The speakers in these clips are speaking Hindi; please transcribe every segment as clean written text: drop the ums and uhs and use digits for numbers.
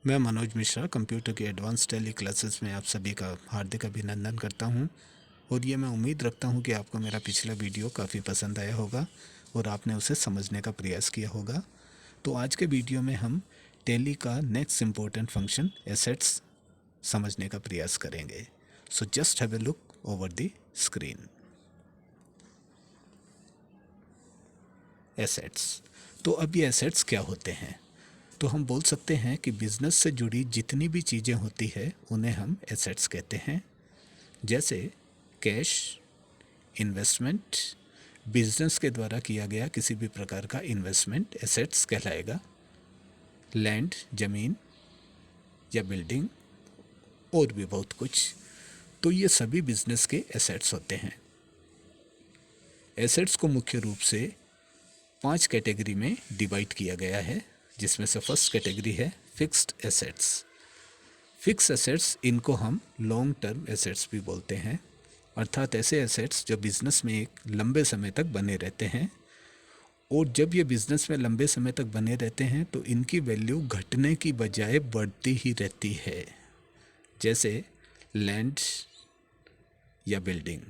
मैं मनोज मिश्रा कंप्यूटर की एडवांस टैली क्लासेस में आप सभी का हार्दिक अभिनंदन करता हूं और ये मैं उम्मीद रखता हूं कि आपको मेरा पिछला वीडियो काफ़ी पसंद आया होगा और आपने उसे समझने का प्रयास किया होगा। तो आज के वीडियो में हम टैली का नेक्स्ट इम्पोर्टेंट फंक्शन एसेट्स समझने का प्रयास करेंगे। So just have a look over the screen. Assets. तो अब ये एसेट्स क्या होते हैं? तो हम बोल सकते हैं कि बिजनेस से जुड़ी जितनी भी चीज़ें होती है उन्हें हम एसेट्स कहते हैं। जैसे कैश, इन्वेस्टमेंट, बिजनेस के द्वारा किया गया किसी भी प्रकार का इन्वेस्टमेंट एसेट्स कहलाएगा। लैंड, ज़मीन या बिल्डिंग और भी बहुत कुछ, तो ये सभी बिजनेस के एसेट्स होते हैं। एसेट्स को मुख्य रूप से 5 कैटेगरी में डिवाइड किया गया है, जिसमें से फर्स्ट कैटेगरी है फिक्स्ड एसेट्स। फिक्स एसेट्स, इनको हम लॉन्ग टर्म एसेट्स भी बोलते हैं, अर्थात ऐसे एसेट्स जो बिजनेस में एक लंबे समय तक बने रहते हैं। और जब ये बिजनेस में लंबे समय तक बने रहते हैं तो इनकी वैल्यू घटने की बजाय बढ़ती ही रहती है। जैसे लैंड या बिल्डिंग।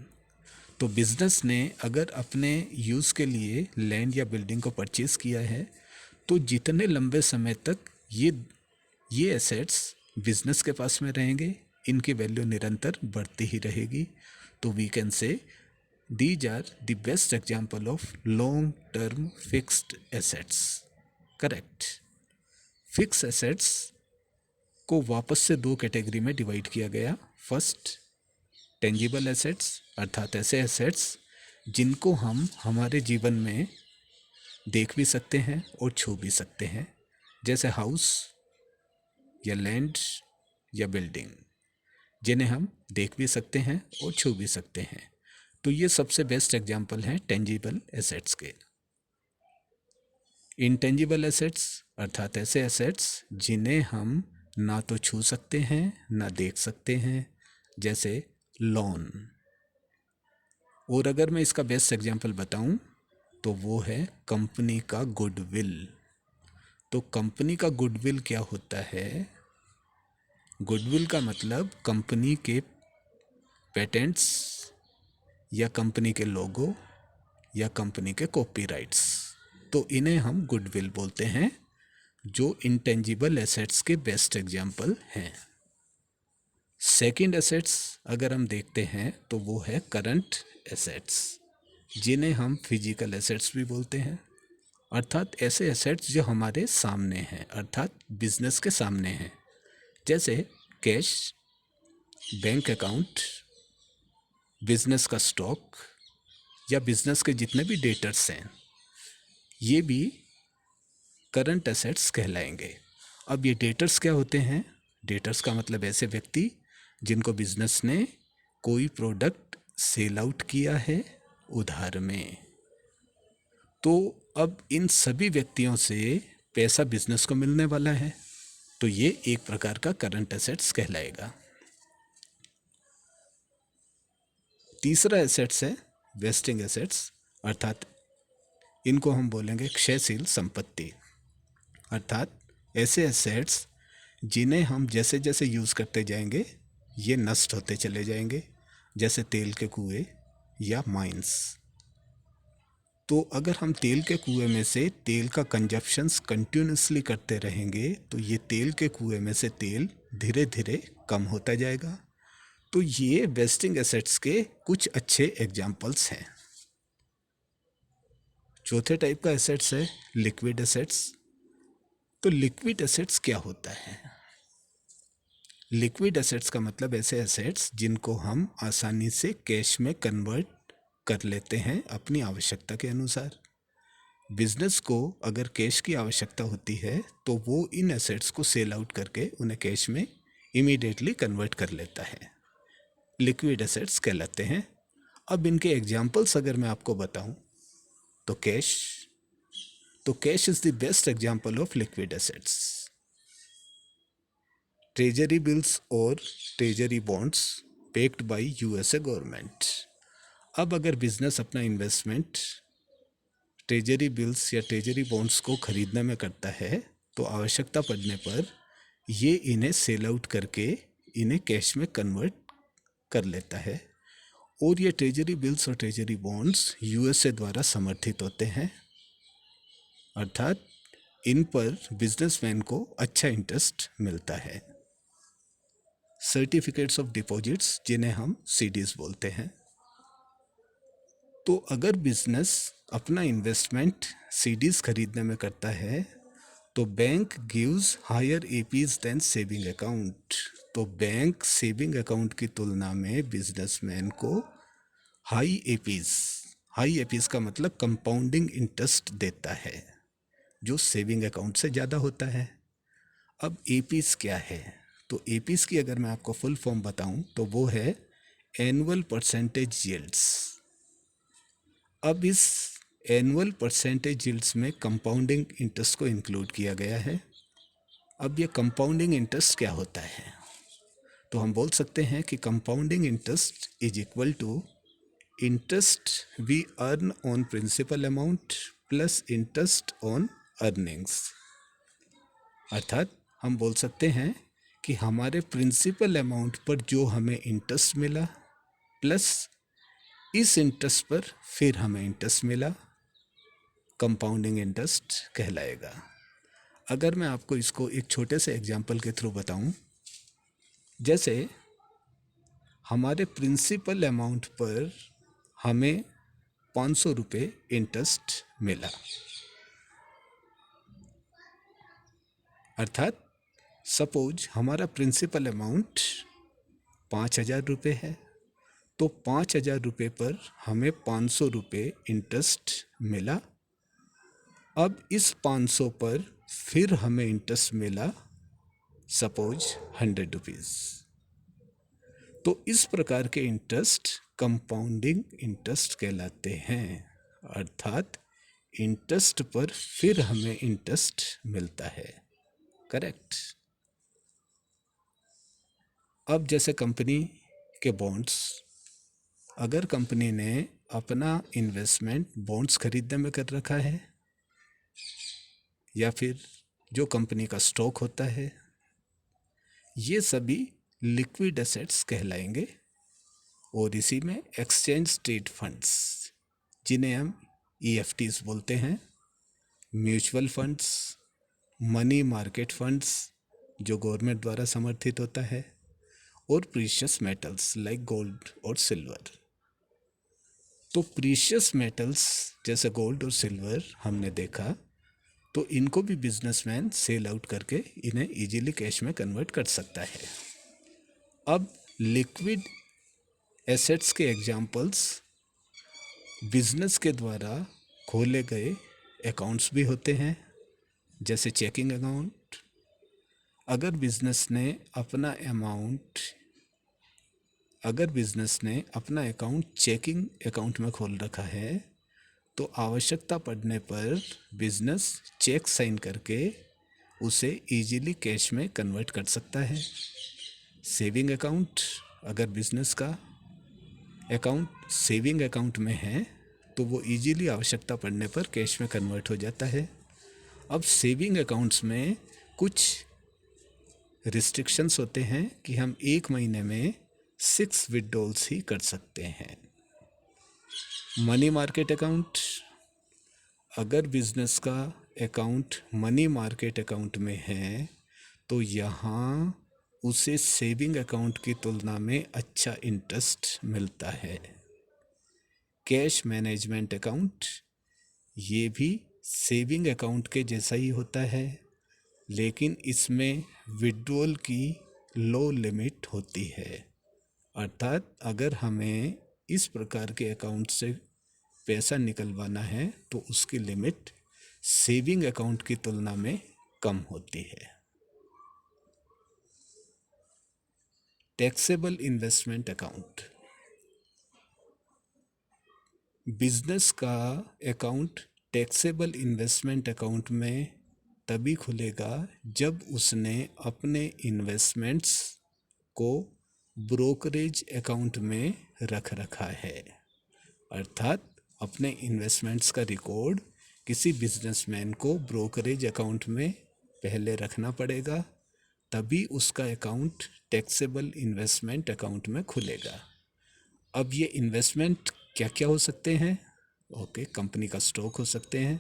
तो बिजनेस ने अगर अपने यूज़ के लिए लैंड या बिल्डिंग को परचेज़ किया है तो जितने लंबे समय तक ये एसेट्स बिजनेस के पास में रहेंगे, इनकी वैल्यू निरंतर बढ़ती ही रहेगी। तो we can say these are the best example of long term fixed assets. Correct. Fix assets को वापस से 2 कैटेगरी में डिवाइड किया गया। फर्स्ट, टेंजिबल एसेट्स, अर्थात ऐसे एसेट्स जिनको हम हमारे जीवन में देख भी सकते हैं और छू भी सकते हैं, जैसे हाउस या लैंड या बिल्डिंग, जिन्हें हम देख भी सकते हैं और छू भी सकते हैं। तो ये सबसे बेस्ट एग्जाम्पल हैं टेंजिबल एसेट्स के। इंटेंजिबल एसेट्स, अर्थात ऐसे एसेट्स जिन्हें हम ना तो छू सकते हैं ना देख सकते हैं, जैसे लोन। और अगर मैं इसका बेस्ट एग्जाम्पल बताऊं तो वो है कंपनी का गुडविल। तो कंपनी का गुडविल क्या होता है? गुडविल का मतलब कंपनी के पेटेंट्स या कंपनी के लोगो या कंपनी के कॉपीराइट्स, तो इन्हें हम गुडविल बोलते हैं, जो इंटेंजिबल एसेट्स के बेस्ट एग्जाम्पल हैं। सेकंड एसेट्स अगर हम देखते हैं तो वो है करंट एसेट्स, जिन्हें हम फिजिकल एसेट्स भी बोलते हैं, अर्थात ऐसे एसेट्स जो हमारे सामने हैं, अर्थात बिजनेस के सामने हैं, जैसे कैश, बैंक अकाउंट, बिजनेस का स्टॉक या बिजनेस के जितने भी डेटर्स हैं, ये भी करंट एसेट्स कहलाएंगे। अब ये डेटर्स क्या होते हैं? डेटर्स का मतलब ऐसे व्यक्ति जिनको बिजनेस ने कोई प्रोडक्ट सेल आउट किया है उधार में। तो अब इन सभी व्यक्तियों से पैसा बिजनेस को मिलने वाला है, तो ये एक प्रकार का करंट एसेट्स कहलाएगा। तीसरा एसेट्स है वेस्टिंग एसेट्स, अर्थात इनको हम बोलेंगे क्षयशील संपत्ति, अर्थात ऐसे एसेट्स जिन्हें हम जैसे जैसे यूज़ करते जाएंगे ये नष्ट होते चले जाएंगे, जैसे तेल के कुएं या माइंस। तो अगर हम तेल के कुएं में से तेल का कंजप्शंस कंटिन्यूसली करते रहेंगे तो ये तेल के कुएं में से तेल धीरे धीरे कम होता जाएगा। तो ये वेस्टिंग एसेट्स के कुछ अच्छे एग्जाम्पल्स हैं। चौथे टाइप का एसेट्स है लिक्विड एसेट्स। तो लिक्विड एसेट्स क्या होता है? लिक्विड एसेट्स का मतलब ऐसे एसेट्स जिनको हम आसानी से कैश में कन्वर्ट कर लेते हैं अपनी आवश्यकता के अनुसार। बिजनेस को अगर कैश की आवश्यकता होती है तो वो इन एसेट्स को सेल आउट करके उन्हें कैश में इमीडिएटली कन्वर्ट कर लेता है, लिक्विड एसेट्स कहलाते हैं। अब इनके एग्जाम्पल्स अगर मैं आपको बताऊं तो cash is the best example of liquid assets. Treasury bills और treasury bonds backed by USA government. अब अगर बिजनेस अपना इन्वेस्टमेंट ट्रेजरी बिल्स या ट्रेजरी बॉन्ड्स को खरीदने में करता है तो आवश्यकता पड़ने पर ये इन्हें सेल आउट करके इन्हें कैश में कन्वर्ट कर लेता है। और ये ट्रेजरी बिल्स और ट्रेजरी बॉन्ड्स यूएसए द्वारा समर्थित होते हैं, अर्थात इन पर बिजनेसमैन को अच्छा इंटरेस्ट मिलता है। सर्टिफिकेट्स ऑफ डिपॉजिट्स, जिन्हें हम सीडीज बोलते हैं। तो अगर बिजनेस अपना इन्वेस्टमेंट सीडीज खरीदने में करता है तो bank gives higher APYs than saving account. तो बैंक सेविंग अकाउंट की तुलना में बिजनेसमैन को हाई एपीज का मतलब कंपाउंडिंग इंटरेस्ट देता है, जो सेविंग अकाउंट से ज़्यादा होता है। अब एपीज क्या है? तो एपीज की अगर मैं आपको फुल फॉर्म बताऊं तो वो है एनुअल परसेंटेज यील्ड्स। अब इस एनुअल परसेंटेज यील्ड्स में कंपाउंडिंग इंटरेस्ट को इंक्लूड किया गया है। अब ये कंपाउंडिंग इंटरेस्ट क्या होता है? तो हम बोल सकते हैं कि compounding interest is equal to interest we earn on principal amount plus interest on earnings. अर्थात हम बोल सकते हैं कि हमारे प्रिंसिपल अमाउंट पर जो हमें इंटरेस्ट मिला प्लस इस इंटरेस्ट पर फिर हमें इंटरेस्ट मिला, कंपाउंडिंग इंटरेस्ट कहलाएगा। अगर मैं आपको इसको एक छोटे से एग्जाम्पल के थ्रू बताऊं, जैसे हमारे प्रिंसिपल अमाउंट पर हमें 500 रुपये इंटरेस्ट मिला, अर्थात सपोज हमारा प्रिंसिपल अमाउंट 5,000 रुपये है, तो 5,000 रुपये पर हमें 500 रुपये इंटरेस्ट मिला। अब इस 500 पर फिर हमें इंटरेस्ट मिला सपोज 100 रुपीज़। तो इस प्रकार के इंटरेस्ट कंपाउंडिंग इंटरेस्ट कहलाते हैं, अर्थात इंटरेस्ट पर फिर हमें इंटरेस्ट मिलता है। करेक्ट। अब जैसे कंपनी के बॉन्ड्स, अगर कंपनी ने अपना इन्वेस्टमेंट बॉन्ड्स खरीदने में कर रखा है या फिर जो कंपनी का स्टॉक होता है, ये सभी लिक्विड एसेट्स कहलाएंगे। और इसी में एक्सचेंज ट्रेड फंड्स, जिन्हें हम ईएफटीज बोलते हैं, mutual funds, money market funds जो गवर्नमेंट द्वारा समर्थित होता है, और प्रीशियस मेटल्स लाइक गोल्ड और सिल्वर। तो प्रीशियस मेटल्स जैसे गोल्ड और सिल्वर हमने देखा, तो इनको भी बिजनेसमैन सेल आउट करके इन्हें इजीली कैश में कन्वर्ट कर सकता है। अब लिक्विड एसेट्स के एग्जाम्पल्स बिजनेस के द्वारा खोले गए अकाउंट्स भी होते हैं, जैसे चेकिंग अकाउंट। अगर बिजनेस ने अपना अकाउंट चेकिंग अकाउंट में खोल रखा है, तो आवश्यकता पड़ने पर बिजनेस चेक साइन करके उसे इजीली कैश में कन्वर्ट कर सकता है। सेविंग अकाउंट, अगर बिजनेस का अकाउंट सेविंग अकाउंट में है तो वो इजीली आवश्यकता पड़ने पर कैश में कन्वर्ट हो जाता है। अब सेविंग अकाउंट्स में कुछ रिस्ट्रिक्शंस होते हैं कि हम 1 महीने में 6 विड्रॉल्स ही कर सकते हैं। मनी मार्केट अकाउंट, अगर बिजनेस का अकाउंट मनी मार्केट अकाउंट में है तो यहाँ उसे सेविंग अकाउंट की तुलना में अच्छा इंटरेस्ट मिलता है। कैश मैनेजमेंट अकाउंट, ये भी सेविंग अकाउंट के जैसा ही होता है, लेकिन इसमें विड्रॉल की लो लिमिट होती है। अर्थात अगर हमें इस प्रकार के अकाउंट से पैसा निकलवाना है तो उसकी लिमिट सेविंग अकाउंट की तुलना में कम होती है। टैक्सेबल इन्वेस्टमेंट अकाउंट, बिजनेस का अकाउंट टैक्सेबल इन्वेस्टमेंट अकाउंट में तभी खुलेगा जब उसने अपने इन्वेस्टमेंट्स को ब्रोकरेज अकाउंट में रख रखा है। अर्थात अपने इन्वेस्टमेंट्स का रिकॉर्ड किसी बिजनेसमैन को ब्रोकरेज अकाउंट में पहले रखना पड़ेगा, तभी उसका अकाउंट टैक्सेबल इन्वेस्टमेंट अकाउंट में खुलेगा। अब ये इन्वेस्टमेंट क्या क्या हो सकते हैं? ओके, कंपनी का स्टॉक हो सकते हैं,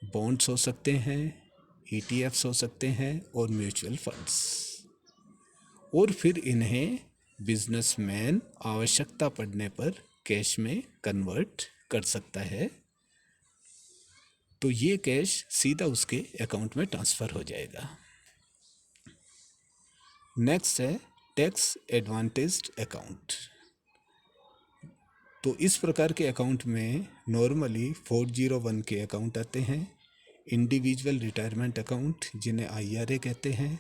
बॉन्ड्स हो सकते हैं, ईटीएफ्स हो सकते हैं और म्यूचुअल फंड्स। और फिर इन्हें बिजनेसमैन आवश्यकता पड़ने पर कैश में कन्वर्ट कर सकता है, तो ये कैश सीधा उसके अकाउंट में ट्रांसफ़र हो जाएगा। नेक्स्ट है टैक्स एडवांटेज्ड अकाउंट। तो इस प्रकार के अकाउंट में नॉर्मली 401 के अकाउंट आते हैं, इंडिविजुअल रिटायरमेंट अकाउंट जिन्हें IRA कहते हैं,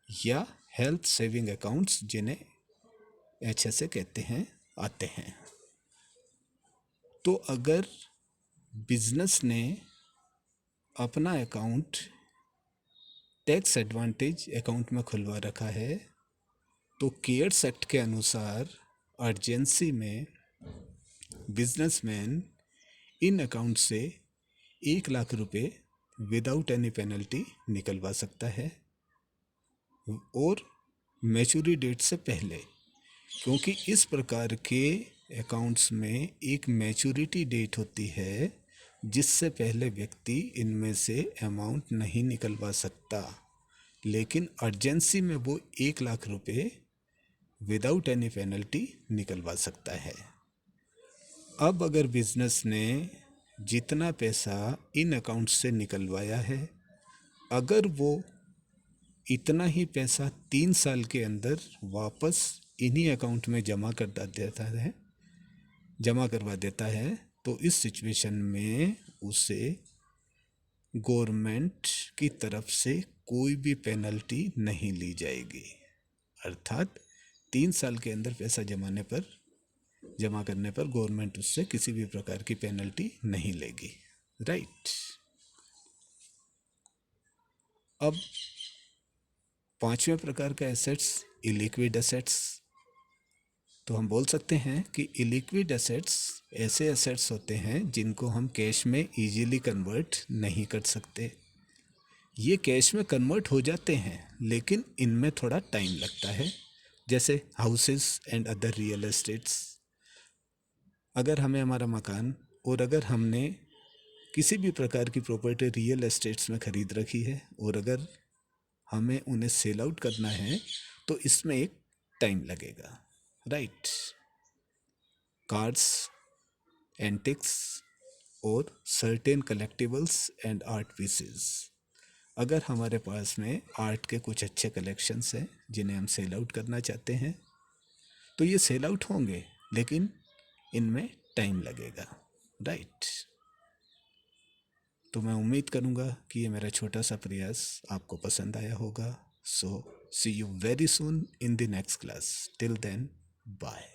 या हेल्थ सेविंग अकाउंट्स जिन्हें HSA कहते हैं, आते हैं। तो अगर बिजनेस ने अपना अकाउंट टैक्स एडवांटेज अकाउंट में खुलवा रखा है, तो केयर्स एक्ट के अनुसार अर्जेंसी में बिजनेसमैन इन अकाउंट से 1 लाख रुपए विदाउट एनी पेनल्टी निकलवा सकता है, और मैच्योरिटी डेट से पहले, क्योंकि इस प्रकार के अकाउंट्स में एक मैच्योरिटी डेट होती है जिससे पहले व्यक्ति इनमें से अमाउंट नहीं निकलवा सकता, लेकिन अर्जेंसी में वो 1 लाख रुपए विदाउट एनी पेनल्टी निकलवा सकता है। अब अगर बिजनेस ने जितना पैसा इन अकाउंट से निकलवाया है, अगर वो इतना ही पैसा 3 साल के अंदर वापस इन्हीं अकाउंट में जमा करवा देता है, तो इस सिचुएशन में उसे गवर्नमेंट की तरफ से कोई भी पेनल्टी नहीं ली जाएगी। अर्थात 3 साल के अंदर पैसा जमा करने पर गवर्नमेंट उससे किसी भी प्रकार की पेनल्टी नहीं लेगी। राइट। अब 5वें प्रकार का एसेट्स इलिक्विड एसेट्स। तो हम बोल सकते हैं कि इलिक्विड एसेट्स ऐसे एसेट्स होते हैं जिनको हम कैश में इजीली कन्वर्ट नहीं कर सकते। ये कैश में कन्वर्ट हो जाते हैं, लेकिन इनमें थोड़ा टाइम लगता है, जैसे houses and other real estates. अगर हमें हमारा मकान और अगर हमने किसी भी प्रकार की प्रॉपर्टी रियल एस्टेट्स में ख़रीद रखी है और अगर हमें उन्हें सेल आउट करना है, तो इसमें एक टाइम लगेगा। राइट। कार्ड्स, एंटिक्स और certain collectibles and art pieces. अगर हमारे पास में आर्ट के कुछ अच्छे कलेक्शंस हैं जिन्हें हम सेल आउट करना चाहते हैं, तो ये सेल आउट होंगे, लेकिन इनमें टाइम लगेगा। राइट। तो मैं उम्मीद करूँगा कि ये मेरा छोटा सा प्रयास आपको पसंद आया होगा। So see you very soon in the next class. Till then, bye.